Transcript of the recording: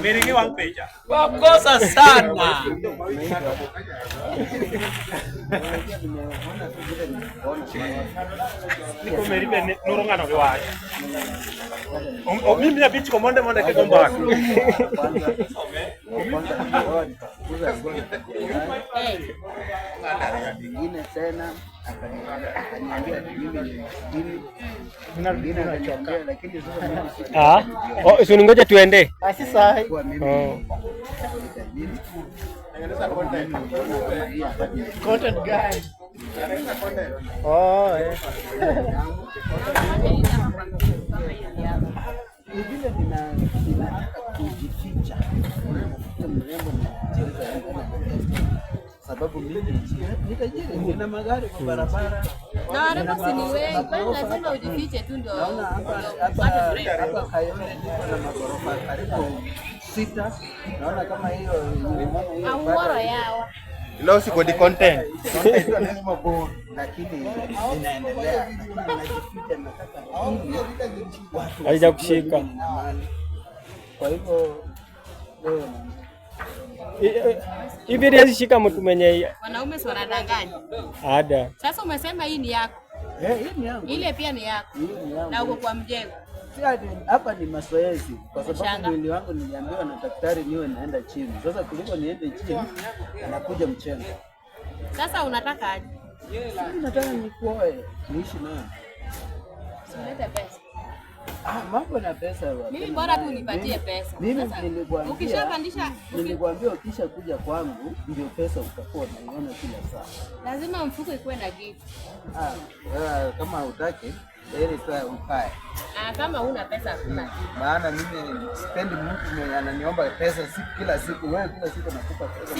Miringi wang peja. Wakosa sana. Niko meribe nurungano kwa. Mimi na bichi komonde monde ke komba. Nyingine tena akaniambia lakini sasa usingoje tuende. sasa content guy. Ni vile ninataka kujificha mrembo sababu mimi ni tajiri, nina magari kwa barabara. Na warembo si ni wengi, bali lazima ujifiche tu ndio. Naona hapa Kayole niko na magorofa karibu 6. Naona kama hiyo Auoro yawa. Leo si kwa content. Content lazima bo, lakini inaendelea. Najificha, nataka watu Haija kushika. Kwa hivyo leo hivi ndiye shika mtu mwenye Wanaume si wanadanganya. ada. Sasa umesema hii ni yako. hii ni yangu. Ile pia ni yako. Hii ni yangu. Na uko kwa mjengo. Hapa ni mazoezi kwa sababu Shanga. mwili wangu niliambiwa na daktari niwe naenda chini. Sasa kuliko niende chini anakuja mchenga. Sasa unataka aje? Mimi nataka nikuoe, niishi naye. Usilete pesa. Mambo na pesa bwana. Mimi bora tu unipatie pesa. Mimi Sasa nilikwambia ukisha kuja kwangu ndio pesa utakuwa unaiona kila saa. lazima mfuko ikuwe na kitu. Kama hutaki heri tu ukae. Kama huna pesa hakuna. Maana mimi sipendi mtu mwenye ananiomba pesa kila siku. Wewe kila siku nakupa pesa.